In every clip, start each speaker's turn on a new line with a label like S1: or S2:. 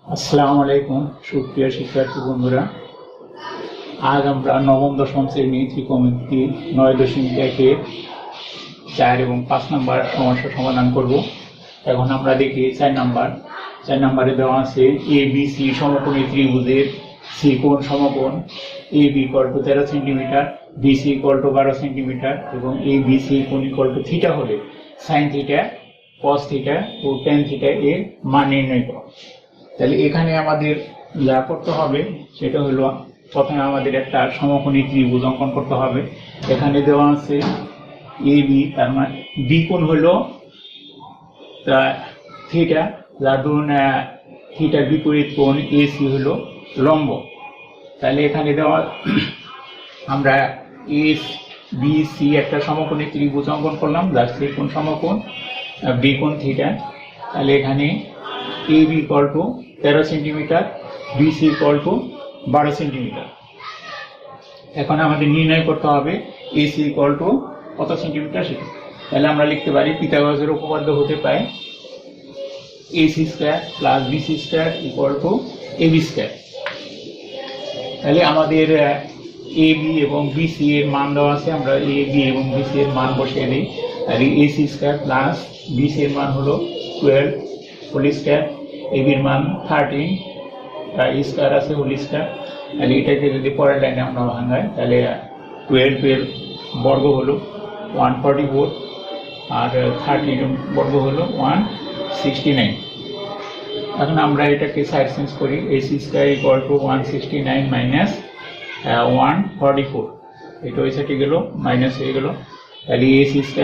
S1: আসসালামু আলাইকুম সুপ্রিয় শিক্ষার্থী বন্ধুরা। আজ আমরা নবম দশম শ্রেণী ত্রিকোণমিতি 9.1 4 এবং 5 নম্বর সমস্যা সমাধান করব। এখন আমরা দেখি 4 নম্বরে দেওয়া আছে এ বি সি সমকোণী ত্রিভুজের সি কোণ সমকোণ A B = 13 centimetre, B C = 12 centimetre এবং এ বি সি কোণ = থিটা হলে সাইন থিটা, কস থিটা ও ট্যান থিটা এর মান নির্ণয় করো। তাহলে এখানে আমাদের যা করতে হবে সেটা হলো প্রথমে আমাদের একটা সমকোণী ত্রিভুজ অঙ্কন করতে হবে। এখানে দেওয়া আছে এ বি, তার মানে বি কোণ হলো থিটা, যার ধরুন থিটার বিপরীত কোণ এ সি হলো লম্ব। তাহলে এখানে দেওয়া আমরা এ বি সি একটা সমকোণী ত্রিভুজ অঙ্কন করলাম, যার সি কোণ সমকোণ, বি কোণ থিটা। তাহলে এখানে A B = 13 centimetre, B C = 12 centimetre. এখন আমাদের নির্ণয় করতে হবে এ সি = কত সেন্টিমিটার সেটা। তাহলে আমরা লিখতে পারি পিথাগোরাসের উপপাদ্য হতে পায় AC² + BC² = AB²। তাহলে আমাদের এ বি এবং বিসি এর মান দেওয়া আছে, আমরা এ বি এবং বিসি এর মান বসিয়ে দিই। তাহলে AC² + BC এর মান হলো 12 হোল স্কয়ার, এবির মান 13 স্কয়ার আছে হোল স্কয়ার। তাহলে এটাকে যদি পরের লাইনে আমরা ভাঙাই তাহলে 12 এর বর্গ হলো 144 আর 13 এর বর্গ হলো 169। এখন আমরা এটাকে সাইড চেঞ্জ করি, AC² = 169 মাইনাস 144, এটা ওই সাইডে গেল মাইনাস হয়ে গেল। তাহলে AC²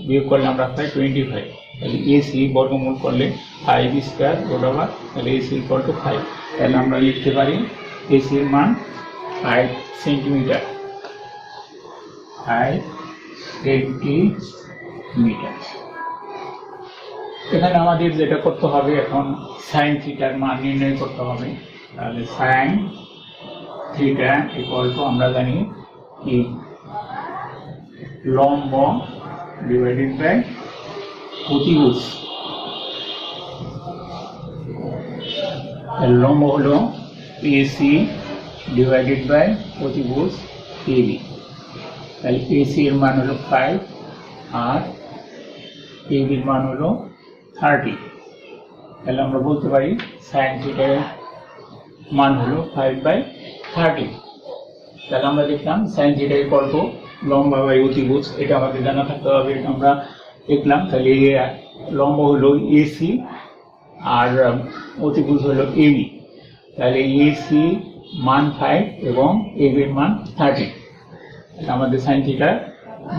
S1: বিয়োগ করলে আমরা পাই 25। তাহলে এসি বর্গমূল করলে 5² বরাবর, তাহলে এসি = 5। তাহলে আমরা লিখতে পারি এসির মান 5 সেন্টিমিটার, 5 সেন্টিমিটার। এখানে আমাদের যেটা করতে হবে এখন সাইন থিটার মান নির্ণয় করতে হবে। তাহলে সাইন থিটা = আমরা জানি কি লম্ব ডিভাইডেড বাই অতিভুজ। লম্ব হলো এসি ডিভাইডেড বাই অতিভুজ এবি। তাহলে এসি এর মান হলো 5 আর এবির মান হলো 30। তাহলে আমরা বলতে পারি সাইন থিটার মান হলো 5/30। তাহলে আমরা দেখলাম সাইন থিটা = লম্ব বাই অতিভুজ, এটা আমাদের জানা থাকতে হবে, আমরা দেখলাম। তাহলে লম্ব হলো এসি আর অতিভুজ হলো এবি। তাহলে এসি মান 5 এবং এবির মান 30। আমাদের সাইন থিটার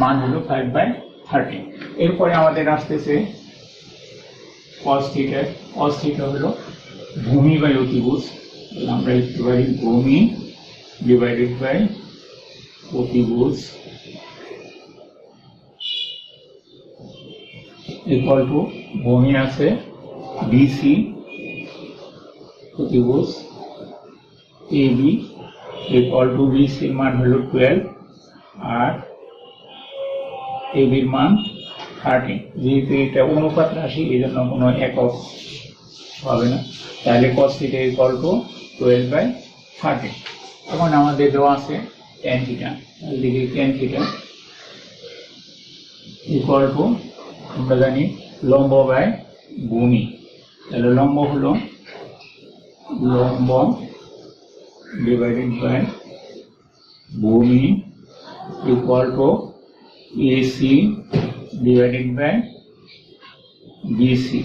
S1: মান হলো 5/30। এরপরে আমাদের আসতেছে কস থিটা। কস থিটা হলো ভূমি বাই অতিভুজ। আমরা লিখতে পারি ভূমি ডিভাইডেড বাই অতিভুজ = ভূমি আছে বিসি, অতিভুজ এবি = বিসির মান হলো 12 আর এবির মান 13। যেহেতু এটা অনুপাত রাশি এই জন্য কোনো একক হবে না। তাহলে cos থিটা = 12/30। এখন আমাদের দেওয়া আছে tan থিটা। লিখি tan থিটা = আমরা জানি লম্ব বাই ভূমি। তাহলে লম্ব হলো লম্ব ডিভাইডেড বাই ভূমি = এসি ডিভাইডেড বাই বিসি।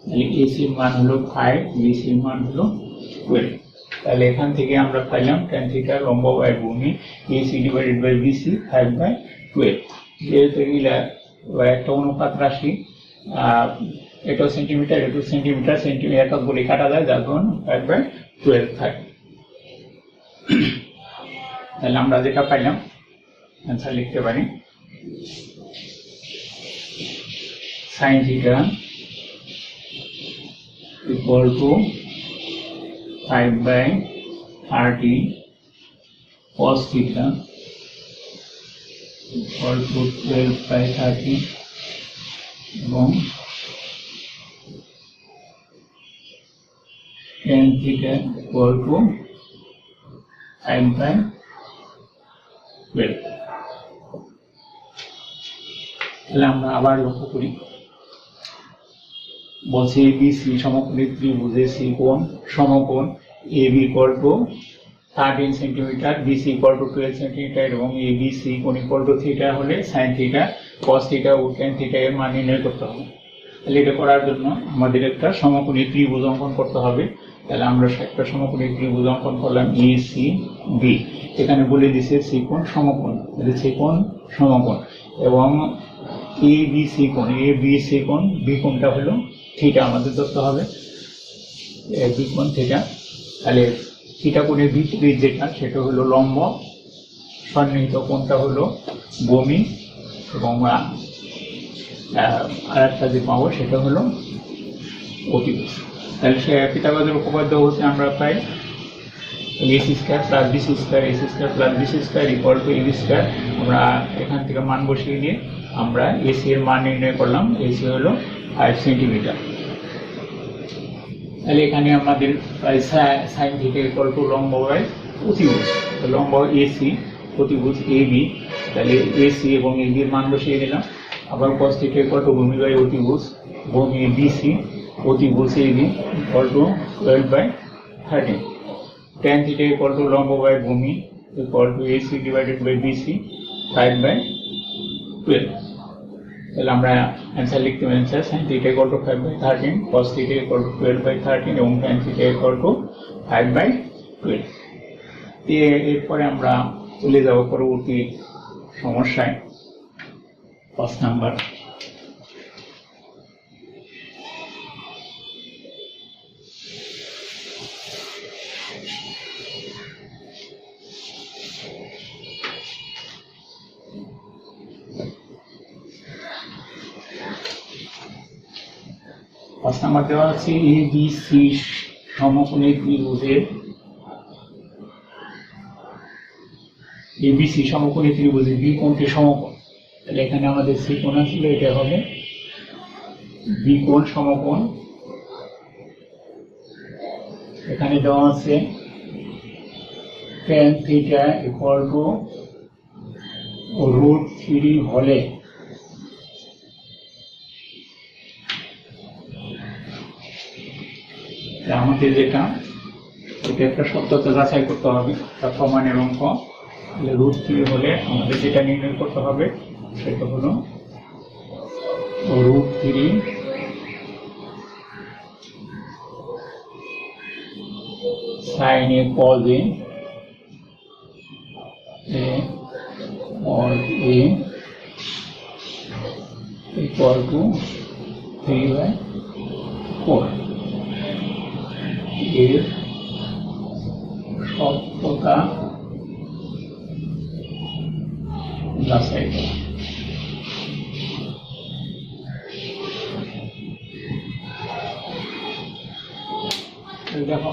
S1: তাহলে এসির মান হলো 5, বিসির মান হলো 12। তাহলে এখান থেকে আমরা পাইলাম tan থিটা লম্ব বাই ভূমি এসি ডিভাইডেড বাই বিসি 5/12। যেহেতু এগুলা একটা অনুপাত রাশি, এটা সেন্টিমিটার, এটা সেন্টিমিটার, সেন্টিমিটার একক বলে কাটা যায়, যার কারণে 5/12 থাকে। তাহলে আমরা যেটা পাইলাম অ্যান্সার লিখতে পারি সাইন থিটা = 5/30, cos theta = 12/30 এবং tan theta equal to 5/12। তাহলে আমরা আবার লক্ষ্য করি, বলছে ABC সমকোণী ত্রিভুজের C কোণ সমকোণ AB equal to 13 centimetre, BC equal to 12 centimetre এবং ABC কোণ equal to থিটা হলে sin থিটা cos থিটা ও tan থিটা এর মান নির্ণয় করতে হবে। তাহলে এটা করার জন্য আমাদের একটা সমকোণী ত্রিভুজ অঙ্কন করতে হবে। তাহলে আমরা একটা সমকোণী ত্রিভুজ অঙ্কন করলাম ACB। এখানে বলে দিছে C কোণ সমকোণ, তাহলে C কোণ সমকোণ এবং ABC কোণ B কোণটা হলো থিটা আমাদের ধরতে হবে, B কোণ থিটা। তাহলে থিটা কোণের বিপরীত যেটা সেটা হলো লম্ব, সন্নিহিত কোণটা হলো ভূমি এবং আর একটা যে পাবো সেটা হলো অতিভুজ। তাহলে সে পিথাগোরাসের উপপাদ্য হচ্ছে আমরা পাই AC² + BC² AC² + BC² = AB²। আমরা এখান থেকে মান বসিয়ে দিয়ে আমরা AC এর মান নির্ণয় করলাম, AC হলো 5 সেন্টিমিটার। তাহলে এখানে আমাদের sin থিটা equal to লম্ব বাই অতিভুজ, লম্ব AC অতিভুজ AB। তাহলে AC এবং AB এর মান বসিয়ে দিলাম। আবার cos থিটা equal to ভূমি বাই অতিভুজ, ভূমি BC অতিভুজ AB equal to 12/13। tan theta equal to লম্ব বাই ভূমি equal to AC divided by BC 5/12। তাহলে আমরা অ্যান্সার লিখতে পারি sin theta equal to 5/13, cos theta equal to 12/13 এবং tan থিটা equal to 5/12। এরপরে আমরা চলে যাব পরবর্তী সমস্যায়, 5 নাম্বার। নাম্বার দেওয়া আছে ABC সমকোণী ত্রিভুজের ABC সমকোণী ত্রিভুজের B কোণটি সমকোণ। তাহলে এখানে আমাদের C কোণ ছিল, এটা হবে B কোণ সমকোণ। এখানে দেওয়া আছে tan থিটা equal to √3 হলে আমাদের যেটা এটা একটা সত্যতা যাচাই করতে হবে, তার প্রমাণের অঙ্ক। √3 হলে আমাদের যেটা নির্ণয় করতে হবে সেটা হলো √3 sin A cos A equal to 3/4। এর সত্যতা যাচাই করা। দেখো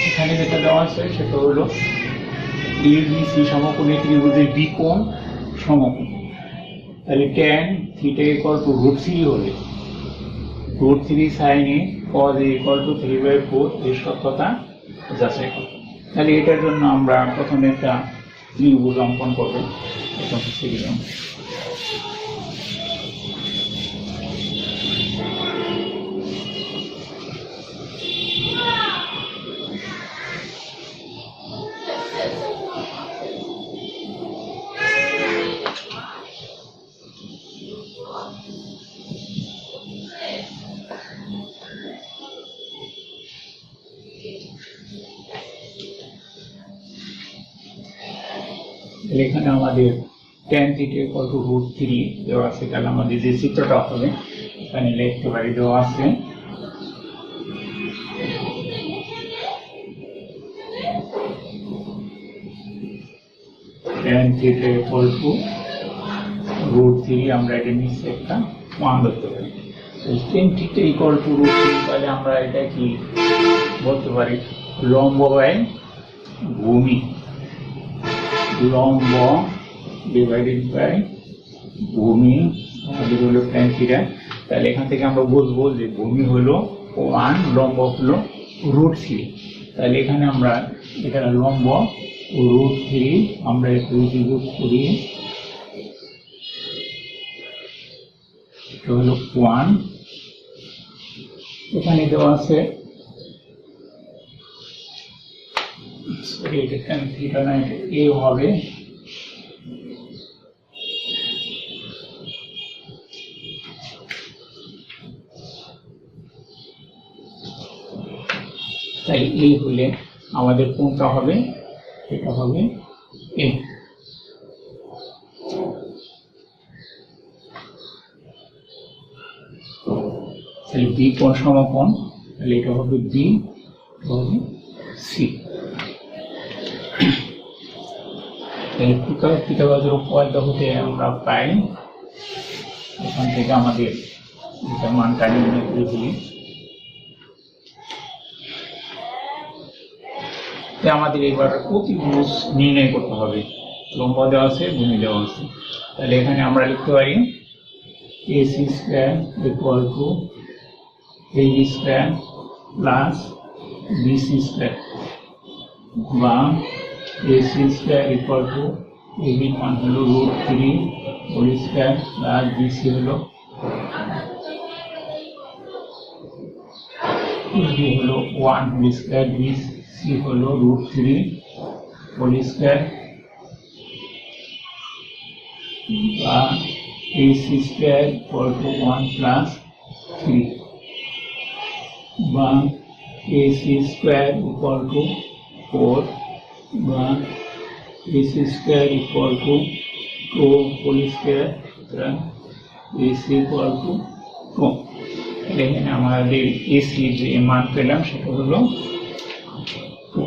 S1: এখানে যেটা দেওয়া আছে সেটা হলো ABC সমকোণী ত্রিভুজের B কোণ সমকোণ। তাহলে tan থিটা equal to √3 হলে √3 sin A cos A equal to 3/4 এর সত্যতা যাচাই করা। তাহলে এটার জন্য আমরা প্রথমে একটা ত্রিভুজ অঙ্কন করব। এটা হচ্ছে এরকম। এখানে আমাদের tan থিটা equal to √3 দেওয়া আছে। তাহলে আমাদের যে চিত্রটা হবে এখানে লিখতে পারি, দেওয়া আছে tan থিটা equal to √3, আমরা এটা নিচে একটা মান ধরতে পারি। tan থিটা equal to √3, তাহলে আমরা এটা কি বলতে পারি লম্ব বাই ভূমি, লম্ব ডিভাইডেড বাই ভূমি আমাদের হলো tan থিটা। তাহলে এখান থেকে আমরা বুঝবো যে ভূমি হলো 1, লম্ব হলো √3। তাহলে এখানে আমরা এটা লম্ব √3 আমরা একটু যোগ করি, এটা হলো 1। এখানে দেওয়া আছে এটা tan থিটা না, এটা a হবে। তাই এই হলে আমাদের কোনটা হবে, এটা হবে a। তাহলে বি কোণ সমকোণ, তাহলে এটা হবে বি, এটা হবে সি। পিথাগোরাসের উপপাদ্য হতে আমরা পাই, এখান থেকে আমাদের এটা মানটা নির্ণয় করে ফেলি। আমাদের এবার অতিভুজ নির্ণয় করতে হবে। লম্ব দেওয়া আছে, ভূমি দেওয়া আছে। তাহলে এখানে আমরা লিখতে পারি AC² = AB² প্লাস BC² বা AC² AB মান হলো √3 হোল স্কয়ার প্লাস BC হলো AB হলো 1 হোল স্কয়ার, BC হলো √3 হোল স্কয়ার বা AC² = 1 প্লাস 3 বা AC² = 4 বা AC² = 2 হোল স্কয়ার, AC = 2। এখানে আমাদের AC যে মান পেলাম সেটা হলো 2।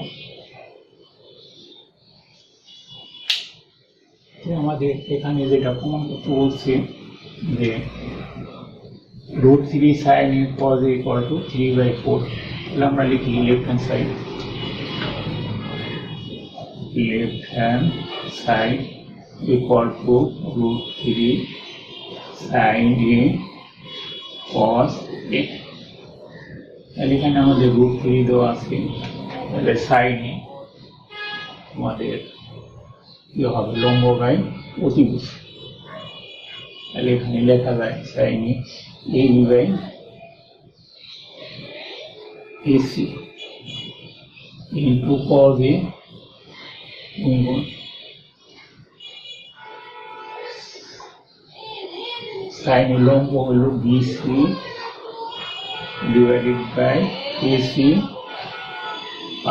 S1: আমাদের এখানে যেটা প্রমাণ করতে বলছে যে √3 sin a cos a = 3/4। তাহলে আমরা লিখি left hand side √3 sin a cos a। তাহলে এখানে আমাদের √3 দেওয়া আছে, তাহলে sin a আমাদের কি হবে, লম্ব বাই অতিভুজ। তাহলে এখানে লেখা যায় sin a AB/AC into cos a গুণন sin a লম্ব হলো BC ডিভাইডেড বাই AC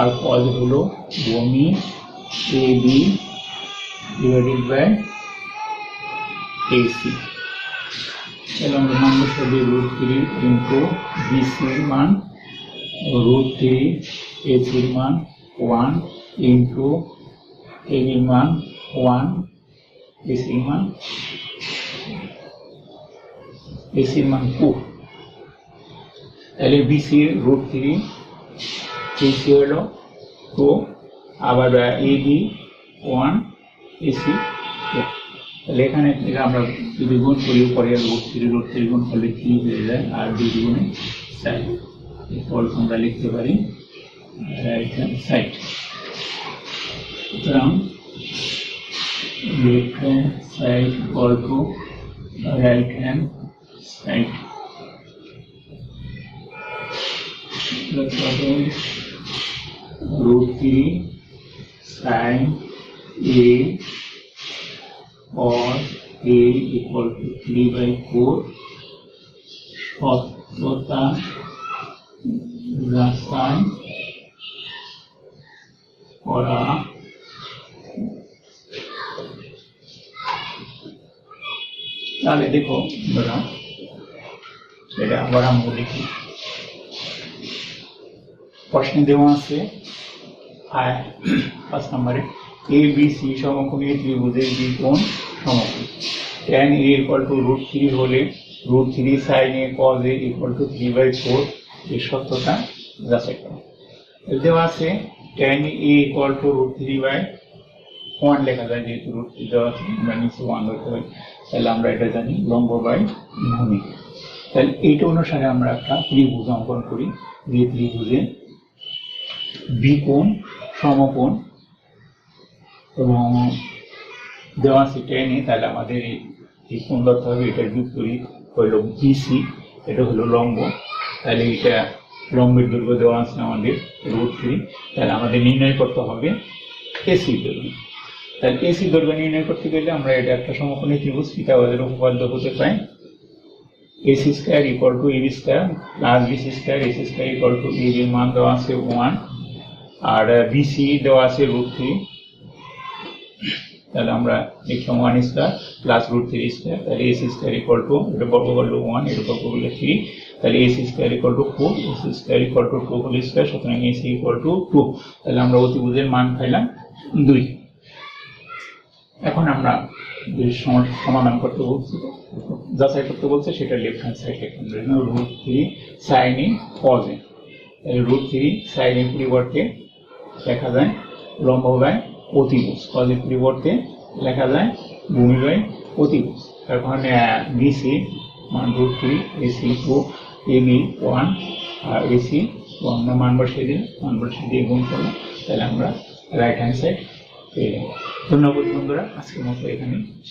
S1: আর cos হলো ভূমি AB ডিভাইডেড বাই AC। তাহলে আমরা মান বসাবো √3 ইন্টু BC এর মান, √3 AC এর মান 1 ইন্টু AB এর মান 1, AC এর মান 2। তাহলে BC √3, AC হলো 2, আবার AB 1, AC 2। তাহলে এখানে আমরা যদি গুণ করি পরে √3 গুণ করলে 3 হয়ে যায়, আর 2 গুণে 4। এরপর আমরা লিখতে পারি রাইট হ্যান্ড সাইড। সুতরাং left hand side = right hand side. √3 sin a cos a = 3/4 সত্যতা যাচাই করা। তাহলে দেখো বন্ধুরা, এটা আবার আমরা লিখি। প্রশ্নে দেওয়া আছে 5 নম্বরে ABC সমকোণী ত্রিভুজের বি কোণ সমকোণ। tan a = √3 হলে √3 sin a cos a = 3/4 এর সত্যতা যাচাই করা। দেওয়া আছে tan a = √3/1 লেখা যায়, যেহেতু √3 দেওয়া আছে আমরা নিচে 1 ধরতে পারি। তাহলে আমরা এটা জানি লম্ব বাই ভূমি। তাহলে এইটা অনুসারে আমরা একটা ত্রিভুজ অঙ্কন করি, যে ত্রিভুজে বিকোণ, সমকোণ এবং দেওয়া আছে টেনে, তাহলে আমাদের এই কোণ ধরতে হবে, এটার বিপরীত হলো বিসি, এটা হলো লম্ব, তাহলে এটা লম্বের দৈর্ঘ্য দেওয়া আছে আমাদের √3, তাহলে আমাদের নির্ণয় করতে হবে এসি দৈর্ঘ্য। তাহলে এসি দৈর্ঘ্য নির্ণয় করতে গেলে আমরা এটা একটা সমকোণী ত্রিভুজ পিথাগোরাসের উপপাদ্য হতে পাই AC² = AB² plus BC² AC² = AB এর মান দেওয়া আছে 1 আর BC দেওয়া আছে √3, তাহলে আমরা লিখলাম 1² প্লাস √3², তাহলে AC² এটা বর্গ করলে 1, এটা বর্গ করলে 3, তাহলে AC² = 4, AC² = 2², সুতরাং AC = 2, তাহলে আমরা অতিভুজের মান পাইলাম 2। এখন আমরা যে সমাধান করতে বলছি, যাচাই করতে বলছে, সেটা লেফট হ্যান্ড সাইড লিখলাম √3 sin a cos a, তাহলে √3 sin a পরিবর্তে লেখা যায় লম্ব বাই অতিভুজ, cos a পরিবর্তে লেখা যায় ভূমি বাই অতিভুজ। এখন BC মান √3, AC 2, AB 1 আর AC 1 মান বসিয়ে দিয়ে গুণ করলাম, তাহলে আমরা রাইট হ্যান্ড সাইড পেয়ে গেলাম। ধন্যবাদ বন্ধুরা, আজকের মতো এখানে শেষ।